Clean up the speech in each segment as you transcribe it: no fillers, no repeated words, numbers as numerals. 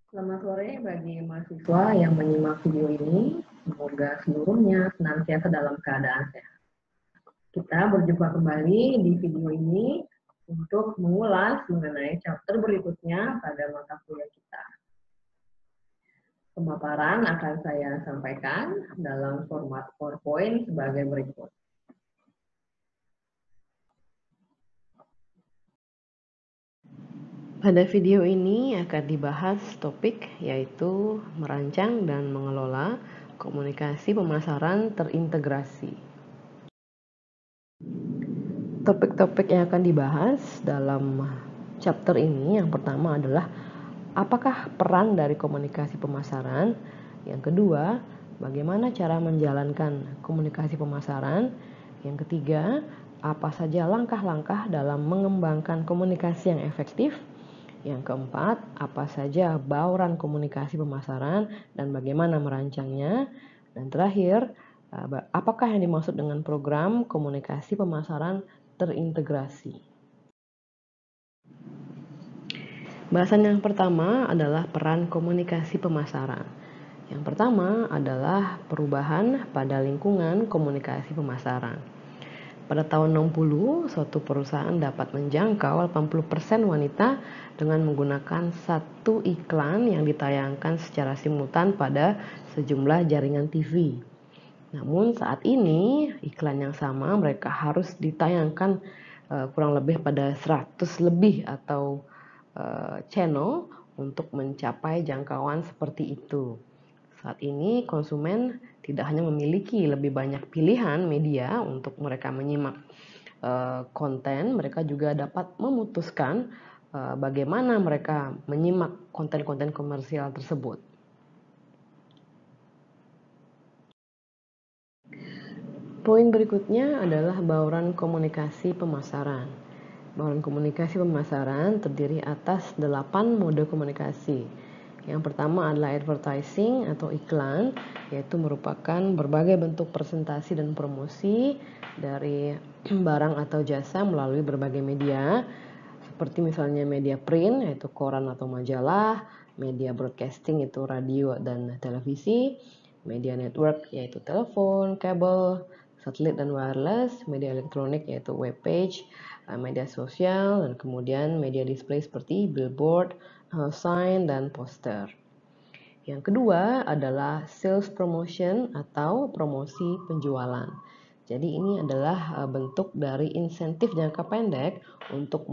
Selamat sore bagi mahasiswa yang menyimak video ini. Semoga seluruhnya senantiasa dalam keadaan sehat. Kita berjumpa kembali di video ini untuk mengulas mengenai chapter berikutnya pada mata kuliah kita. Pemaparan akan saya sampaikan dalam format PowerPoint sebagai berikut. Pada video ini akan dibahas topik yaitu merancang dan mengelola komunikasi pemasaran terintegrasi. Topik-topik yang akan dibahas dalam chapter ini yang pertama adalah apakah peran dari komunikasi pemasaran? Yang kedua, bagaimana cara menjalankan komunikasi pemasaran? Yang ketiga, apa saja langkah-langkah dalam mengembangkan komunikasi yang efektif? Yang keempat, apa saja bauran komunikasi pemasaran dan bagaimana merancangnya? Dan terakhir, apakah yang dimaksud dengan program komunikasi pemasaran terintegrasi? Bahasan yang pertama adalah peran komunikasi pemasaran. Yang pertama adalah perubahan pada lingkungan komunikasi pemasaran. Pada tahun 60, suatu perusahaan dapat menjangkau 80% wanita dengan menggunakan satu iklan yang ditayangkan secara simultan pada sejumlah jaringan TV. Namun saat ini iklan yang sama mereka harus ditayangkan kurang lebih pada 100 lebih atau channel untuk mencapai jangkauan seperti itu. Saat ini konsumen tidak hanya memiliki lebih banyak pilihan media untuk mereka menyimak konten, mereka juga dapat memutuskan bagaimana mereka menyimak konten-konten komersial tersebut. Poin berikutnya adalah bauran komunikasi pemasaran. Bauran komunikasi pemasaran terdiri atas 8 mode komunikasi. Yang pertama adalah advertising atau iklan, yaitu merupakan berbagai bentuk presentasi dan promosi dari barang atau jasa melalui berbagai media, seperti misalnya media print, yaitu koran atau majalah, media broadcasting, itu radio dan televisi, media network, yaitu telepon, kabel, satelit dan wireless, media elektronik, yaitu web page, media sosial, dan kemudian media display seperti billboard, sign, dan poster. Yang kedua adalah sales promotion atau promosi penjualan. Jadi ini adalah bentuk dari insentif jangka pendek untuk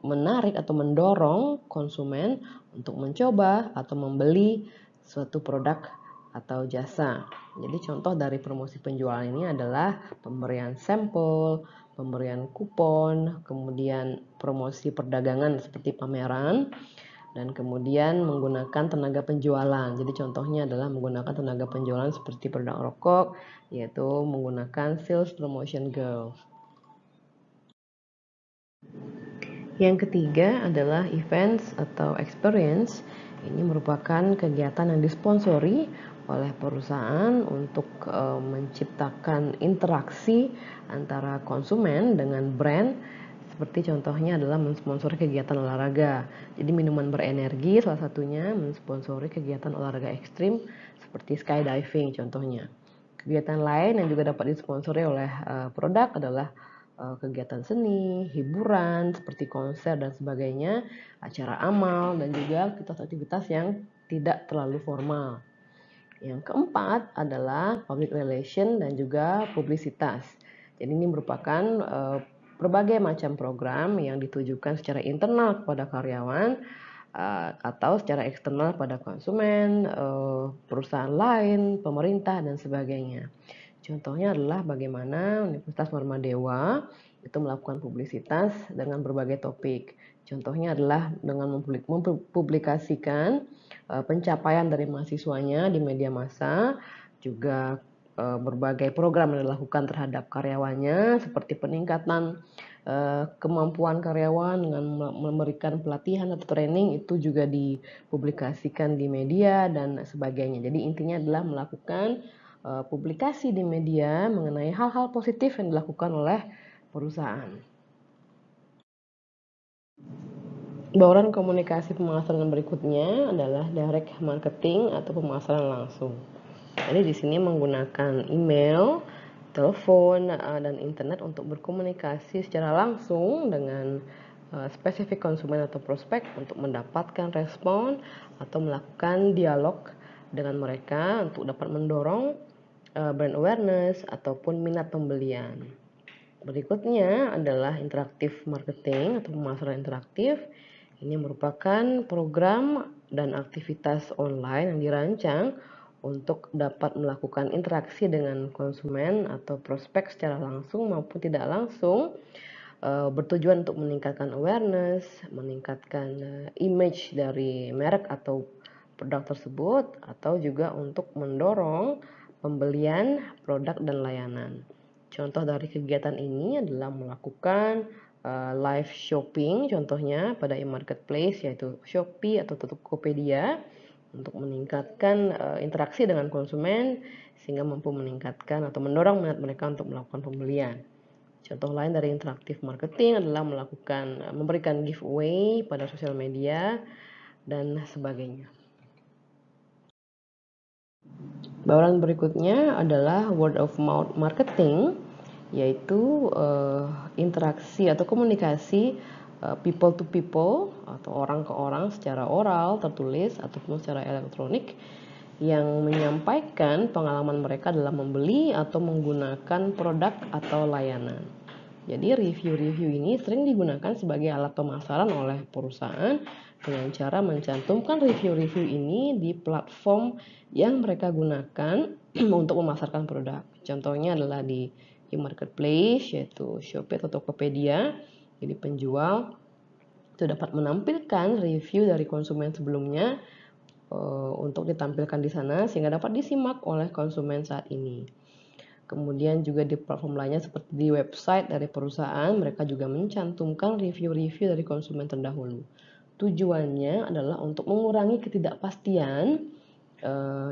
menarik atau mendorong konsumen untuk mencoba atau membeli suatu produk atau jasa. Jadi contoh dari promosi penjualan ini adalah pemberian sampel, pemberian kupon, kemudian promosi perdagangan seperti pameran, dan kemudian menggunakan tenaga penjualan. Jadi contohnya adalah menggunakan tenaga penjualan seperti produk rokok, yaitu menggunakan sales promotion girls. Yang ketiga adalah events atau experience. Ini merupakan kegiatan yang disponsori oleh perusahaan untuk menciptakan interaksi antara konsumen dengan brand. Seperti contohnya adalah mensponsori kegiatan olahraga. Jadi minuman berenergi salah satunya mensponsori kegiatan olahraga ekstrim seperti skydiving contohnya. Kegiatan lain yang juga dapat disponsori oleh produk adalah kegiatan seni, hiburan seperti konser dan sebagainya, acara amal, dan juga aktivitas-aktivitas yang tidak terlalu formal. Yang keempat adalah public relation dan juga publisitas. Jadi ini merupakan berbagai macam program yang ditujukan secara internal kepada karyawan atau secara eksternal pada konsumen, perusahaan lain, pemerintah, dan sebagainya. Contohnya adalah bagaimana Universitas Marmadewa itu melakukan publisitas dengan berbagai topik. Contohnya adalah dengan mempublikasikan pencapaian dari mahasiswanya di media massa, juga berbagai program yang dilakukan terhadap karyawannya seperti peningkatan kemampuan karyawan dengan memberikan pelatihan atau training, itu juga dipublikasikan di media dan sebagainya. Jadi intinya adalah melakukan publikasi di media mengenai hal-hal positif yang dilakukan oleh perusahaan. Bauran komunikasi pemasaran berikutnya adalah direct marketing atau pemasaran langsung. Jadi di sini menggunakan email, telepon, dan internet untuk berkomunikasi secara langsung dengan spesifik konsumen atau prospek untuk mendapatkan respon atau melakukan dialog dengan mereka untuk dapat mendorong brand awareness ataupun minat pembelian. Berikutnya adalah interaktif marketing atau pemasaran interaktif. Ini merupakan program dan aktivitas online yang dirancang untuk dapat melakukan interaksi dengan konsumen atau prospek secara langsung maupun tidak langsung, bertujuan untuk meningkatkan awareness, meningkatkan image dari merek atau produk tersebut, atau juga untuk mendorong pembelian produk dan layanan. Contoh dari kegiatan ini adalah melakukan live shopping, contohnya pada e-marketplace yaitu Shopee atau Tokopedia, untuk meningkatkan interaksi dengan konsumen sehingga mampu meningkatkan atau mendorong minat mereka untuk melakukan pembelian. Contoh lain dari interaktif marketing adalah memberikan giveaway pada sosial media dan sebagainya. Bauran berikutnya adalah word of mouth marketing, yaitu interaksi atau komunikasi people to people atau orang ke orang secara oral, tertulis, ataupun secara elektronik yang menyampaikan pengalaman mereka dalam membeli atau menggunakan produk atau layanan. Jadi review-review ini sering digunakan sebagai alat pemasaran oleh perusahaan dengan cara mencantumkan review-review ini di platform yang mereka gunakan untuk memasarkan produk. Contohnya adalah di e-marketplace yaitu Shopee atau Tokopedia. Jadi penjual itu dapat menampilkan review dari konsumen sebelumnya untuk ditampilkan di sana sehingga dapat disimak oleh konsumen saat ini. Kemudian juga di platform lainnya seperti di website dari perusahaan, mereka juga mencantumkan review-review dari konsumen terdahulu. Tujuannya adalah untuk mengurangi ketidakpastian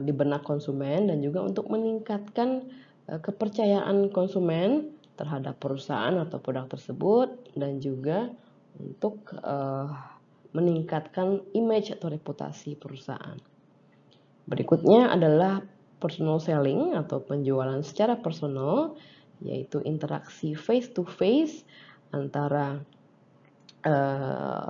di benak konsumen dan juga untuk meningkatkan kepercayaan konsumen terhadap perusahaan atau produk tersebut dan juga untuk meningkatkan image atau reputasi perusahaan. Berikutnya adalah personal selling atau penjualan secara personal, yaitu interaksi face to face antara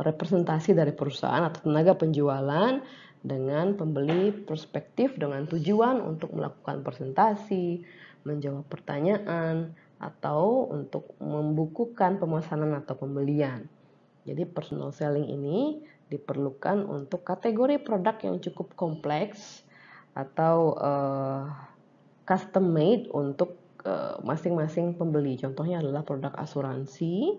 representasi dari perusahaan atau tenaga penjualan dengan pembeli prospektif dengan tujuan untuk melakukan presentasi, menjawab pertanyaan, atau untuk membukukan pemesanan atau pembelian. Jadi personal selling ini diperlukan untuk kategori produk yang cukup kompleks atau custom made untuk masing-masing pembeli. Contohnya adalah produk asuransi.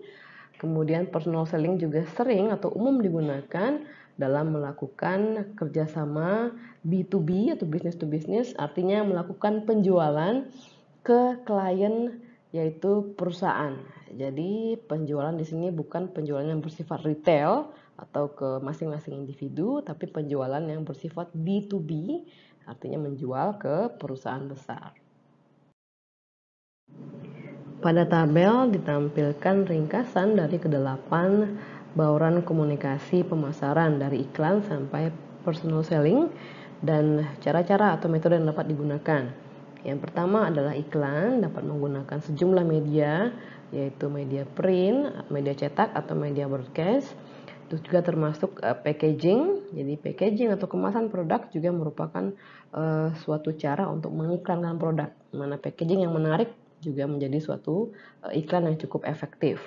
Kemudian personal selling juga sering atau umum digunakan dalam melakukan kerjasama B2B atau business to business, artinya melakukan penjualan ke klien yaitu perusahaan. Jadi penjualan di sini bukan penjualan yang bersifat retail atau ke masing-masing individu, tapi penjualan yang bersifat B2B, artinya menjual ke perusahaan besar. Pada tabel ditampilkan ringkasan dari kedelapan bauran komunikasi pemasaran dari iklan sampai personal selling dan cara-cara atau metode yang dapat digunakan. Yang pertama adalah iklan dapat menggunakan sejumlah media, yaitu media print, media cetak, atau media broadcast. Itu juga termasuk packaging. Jadi packaging atau kemasan produk juga merupakan suatu cara untuk mengiklankan produk. Mana packaging yang menarik juga menjadi suatu iklan yang cukup efektif.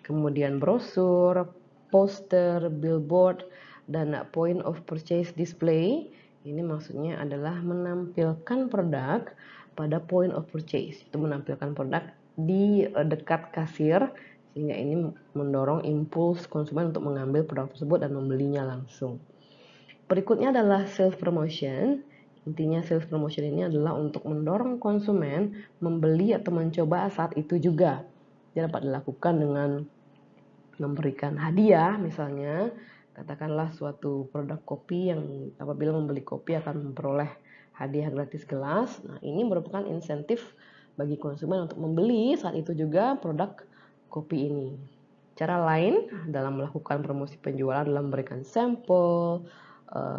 Kemudian brosur, poster, billboard, dan point of purchase display. Ini maksudnya adalah menampilkan produk pada point of purchase. Itu menampilkan produk di dekat kasir sehingga ini mendorong impuls konsumen untuk mengambil produk tersebut dan membelinya langsung. Berikutnya adalah sales promotion. Intinya sales promotion ini adalah untuk mendorong konsumen membeli atau mencoba saat itu juga. Dia dapat dilakukan dengan memberikan hadiah, misalnya katakanlah suatu produk kopi yang apabila membeli kopi akan memperoleh hadiah gratis gelas. Nah, ini merupakan insentif bagi konsumen untuk membeli saat itu juga produk kopi ini. Cara lain dalam melakukan promosi penjualan adalah memberikan sampel,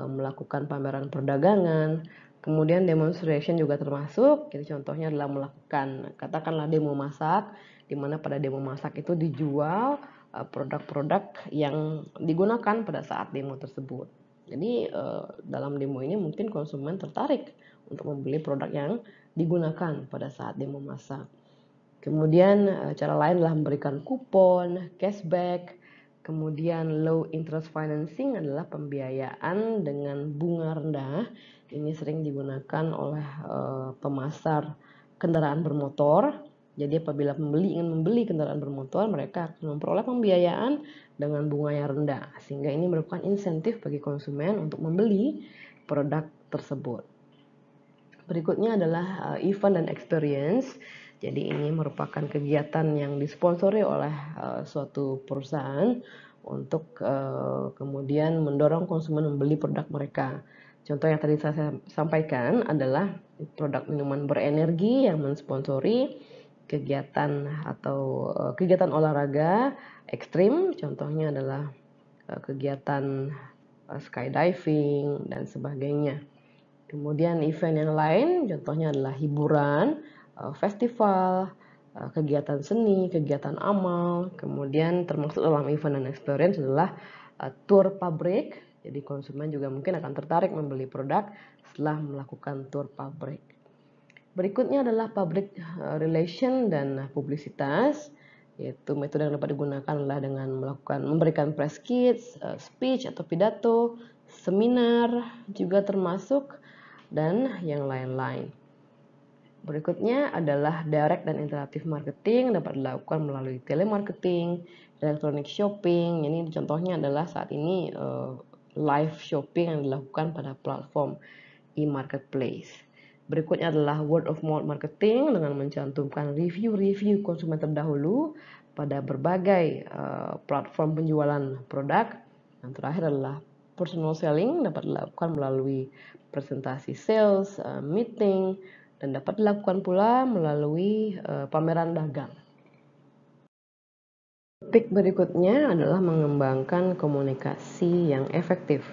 melakukan pameran perdagangan, kemudian demonstration juga termasuk. Jadi contohnya adalah melakukan katakanlah demo masak, di mana pada demo masak itu dijual produk-produk yang digunakan pada saat demo tersebut. Jadi dalam demo ini mungkin konsumen tertarik untuk membeli produk yang digunakan pada saat demo masak. Kemudian cara lain adalah memberikan kupon, cashback. Kemudian low interest financing adalah pembiayaan dengan bunga rendah. Ini sering digunakan oleh pemasar kendaraan bermotor. Jadi apabila pembeli ingin membeli kendaraan bermotor, mereka akan memperoleh pembiayaan dengan bunga yang rendah. Sehingga ini merupakan insentif bagi konsumen untuk membeli produk tersebut. Berikutnya adalah event dan experience. Jadi ini merupakan kegiatan yang disponsori oleh suatu perusahaan untuk kemudian mendorong konsumen membeli produk mereka. Contoh yang tadi saya sampaikan adalah produk minuman berenergi yang mensponsori kegiatan atau kegiatan olahraga ekstrim. Contohnya adalah kegiatan skydiving dan sebagainya. Kemudian event yang lain contohnya adalah hiburan, festival, kegiatan seni, kegiatan amal. Kemudian termasuk dalam event dan experience adalah tour pabrik. Jadi konsumen juga mungkin akan tertarik membeli produk setelah melakukan tour pabrik. Berikutnya adalah public relation dan publisitas. Yaitu metode yang dapat digunakan adalah dengan memberikan press kits, speech atau pidato, seminar juga termasuk, dan yang lain-lain. Berikutnya adalah direct dan interaktif marketing, dapat dilakukan melalui telemarketing, electronic shopping. Ini contohnya adalah saat ini live shopping yang dilakukan pada platform e-marketplace. Berikutnya adalah word of mouth marketing dengan mencantumkan review-review konsumen terdahulu pada berbagai platform penjualan produk. Yang terakhir adalah personal selling, dapat dilakukan melalui presentasi sales, meeting, dan dapat dilakukan pula melalui pameran dagang. Topik berikutnya adalah mengembangkan komunikasi yang efektif.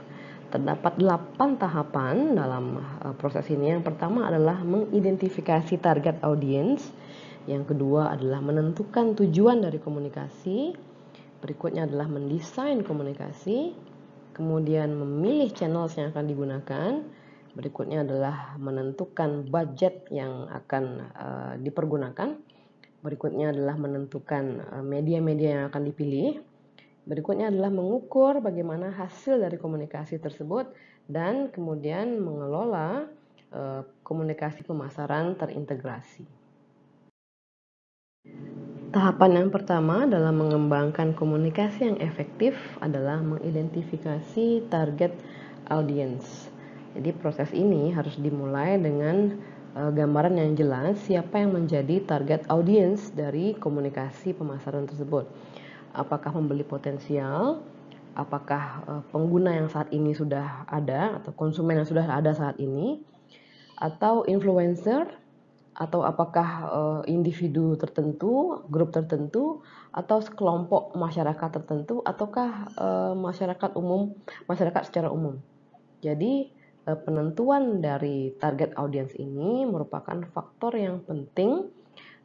Terdapat 8 tahapan dalam proses ini. Yang pertama adalah mengidentifikasi target audiens. Yang kedua adalah menentukan tujuan dari komunikasi. Berikutnya adalah mendesain komunikasi. Kemudian memilih channel yang akan digunakan. Berikutnya adalah menentukan budget yang akan dipergunakan. Berikutnya adalah menentukan media-media yang akan dipilih. Berikutnya adalah mengukur bagaimana hasil dari komunikasi tersebut dan kemudian mengelola komunikasi pemasaran terintegrasi. Tahapan yang pertama dalam mengembangkan komunikasi yang efektif adalah mengidentifikasi target audiens. Jadi proses ini harus dimulai dengan gambaran yang jelas siapa yang menjadi target audiens dari komunikasi pemasaran tersebut. Apakah pembeli potensial, apakah pengguna yang saat ini sudah ada atau konsumen yang sudah ada saat ini, atau influencer, atau apakah individu tertentu, grup tertentu, atau sekelompok masyarakat tertentu, ataukah masyarakat secara umum. Jadi penentuan dari target audiens ini merupakan faktor yang penting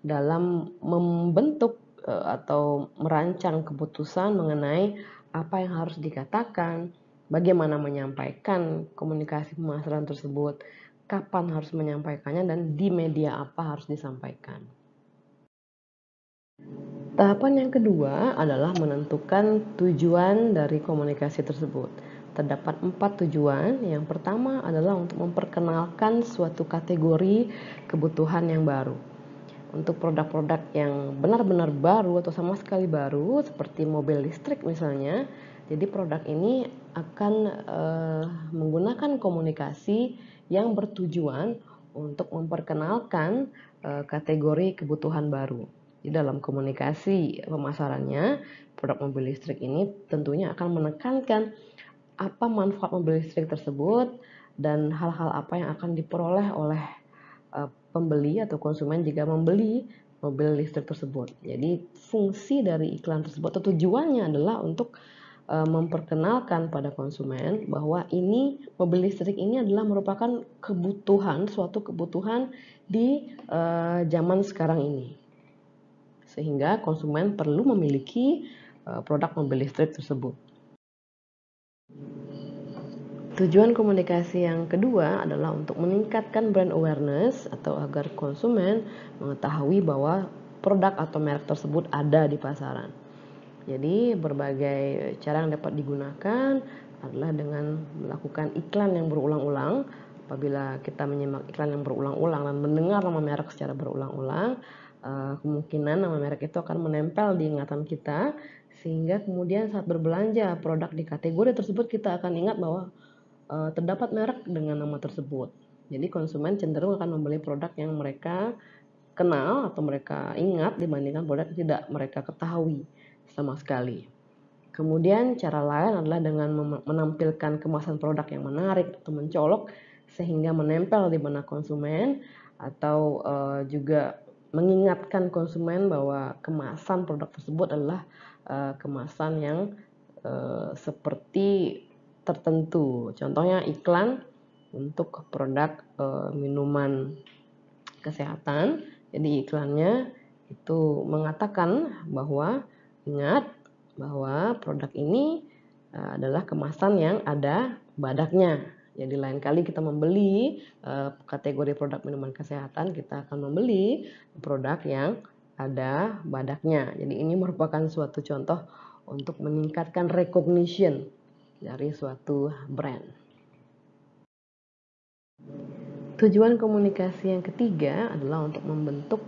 dalam membentuk atau merancang keputusan mengenai apa yang harus dikatakan, bagaimana menyampaikan komunikasi pemasaran tersebut, kapan harus menyampaikannya, dan di media apa harus disampaikan. Tahapan yang kedua adalah menentukan tujuan dari komunikasi tersebut. Terdapat 4 tujuan. Yang pertama adalah untuk memperkenalkan suatu kategori kebutuhan yang baru. Untuk produk-produk yang benar-benar baru atau sama sekali baru, seperti mobil listrik misalnya, jadi produk ini akan menggunakan komunikasi yang bertujuan untuk memperkenalkan kategori kebutuhan baru. Di dalam komunikasi pemasarannya, produk mobil listrik ini tentunya akan menekankan apa manfaat mobil listrik tersebut dan hal-hal apa yang akan diperoleh oleh pembeli atau konsumen jika membeli mobil listrik tersebut. Jadi fungsi dari iklan tersebut atau tujuannya adalah untuk memperkenalkan pada konsumen bahwa ini mobil listrik ini adalah merupakan suatu kebutuhan di zaman sekarang ini. Sehingga konsumen perlu memiliki produk mobil listrik tersebut. Tujuan komunikasi yang kedua adalah untuk meningkatkan brand awareness atau agar konsumen mengetahui bahwa produk atau merek tersebut ada di pasaran. Jadi berbagai cara yang dapat digunakan adalah dengan melakukan iklan yang berulang-ulang. Apabila kita menyimak iklan yang berulang-ulang dan mendengar nama merek secara berulang-ulang, kemungkinan nama merek itu akan menempel di ingatan kita, sehingga kemudian saat berbelanja produk di kategori tersebut kita akan ingat bahwa terdapat merek dengan nama tersebut. Jadi konsumen cenderung akan membeli produk yang mereka kenal atau mereka ingat dibandingkan produk yang tidak mereka ketahui sama sekali. Kemudian cara lain adalah dengan menampilkan kemasan produk yang menarik atau mencolok sehingga menempel di benak konsumen, atau juga mengingatkan konsumen bahwa kemasan produk tersebut adalah kemasan yang seperti tertentu. Contohnya iklan untuk produk minuman kesehatan. Jadi iklannya itu mengatakan bahwa ingat bahwa produk ini adalah kemasan yang ada badaknya. Jadi lain kali kita membeli kategori produk minuman kesehatan, kita akan membeli produk yang ada badaknya. Jadi ini merupakan suatu contoh untuk meningkatkan recognition dari suatu brand. Tujuan komunikasi yang ketiga adalah untuk membentuk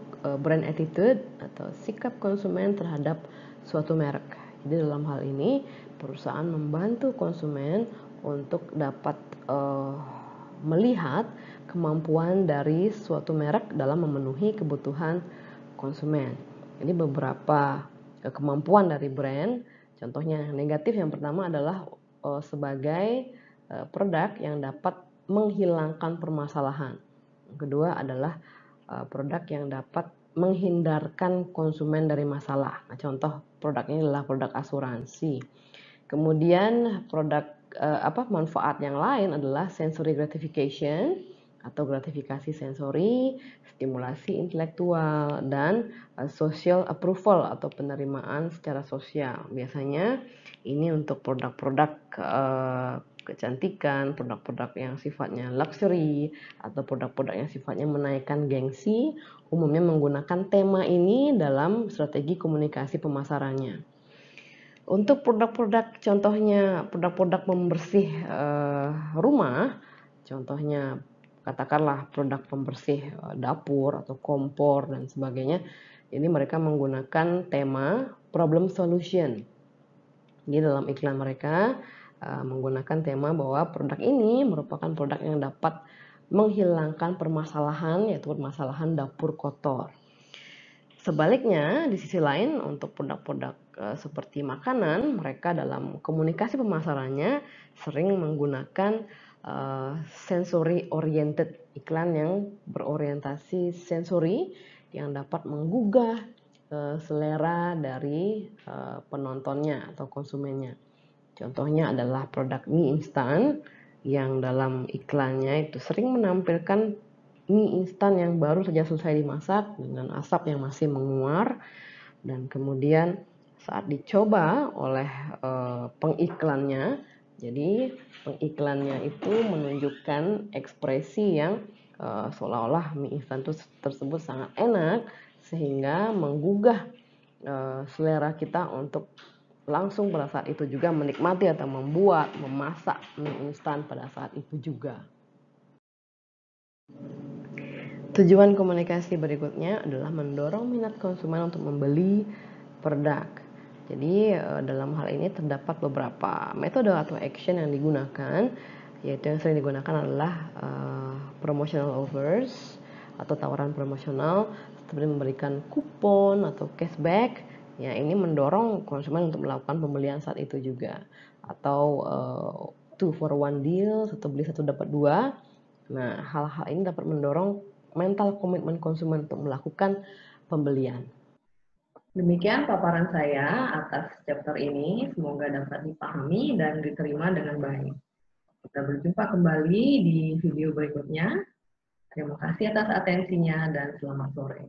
brand attitude atau sikap konsumen terhadap suatu merek. Jadi dalam hal ini perusahaan membantu konsumen untuk dapat melihat kemampuan dari suatu merek dalam memenuhi kebutuhan konsumen. Jadi beberapa kemampuan dari brand, contohnya negatif yang pertama adalah sebagai produk yang dapat menghilangkan permasalahan. Yang kedua adalah produk yang dapat menghindarkan konsumen dari masalah. Nah, contoh produk ini adalah produk asuransi. Kemudian produk manfaat yang lain adalah sensory gratification atau gratifikasi sensori, stimulasi intelektual, dan social approval atau penerimaan secara sosial. Biasanya ini untuk produk-produk kecantikan, produk-produk yang sifatnya luxury, atau produk-produk yang sifatnya menaikkan gengsi, umumnya menggunakan tema ini dalam strategi komunikasi pemasarannya. Untuk produk-produk, contohnya produk-produk pembersih rumah, contohnya katakanlah produk pembersih dapur atau kompor dan sebagainya, ini mereka menggunakan tema problem solution. Di dalam iklan mereka menggunakan tema bahwa produk ini merupakan produk yang dapat menghilangkan permasalahan, yaitu permasalahan dapur kotor. Sebaliknya, di sisi lain untuk produk-produk seperti makanan, mereka dalam komunikasi pemasarannya sering menggunakan sensory oriented, iklan yang berorientasi sensori yang dapat menggugah selera dari penontonnya atau konsumennya. Contohnya adalah produk mie instan yang dalam iklannya itu sering menampilkan mie instan yang baru saja selesai dimasak dengan asap yang masih menguar, dan kemudian saat dicoba oleh pengiklannya, jadi pengiklannya itu menunjukkan ekspresi yang seolah-olah mie instan tersebut sangat enak sehingga menggugah selera kita untuk langsung pada saat itu juga menikmati atau memasak mie instan pada saat itu juga. Tujuan komunikasi berikutnya adalah mendorong minat konsumen untuk membeli produk. Jadi dalam hal ini terdapat beberapa metode atau action yang digunakan, yaitu yang sering digunakan adalah promotional offers atau tawaran promosional, seperti memberikan kupon atau cashback. Ya, ini mendorong konsumen untuk melakukan pembelian saat itu juga. Atau 2 for 1 deal, atau beli 1 dapat 2. Nah, hal-hal ini dapat mendorong mental komitmen konsumen untuk melakukan pembelian. Demikian paparan saya atas chapter ini, semoga dapat dipahami dan diterima dengan baik. Kita berjumpa kembali di video berikutnya. Terima kasih atas atensinya dan selamat sore.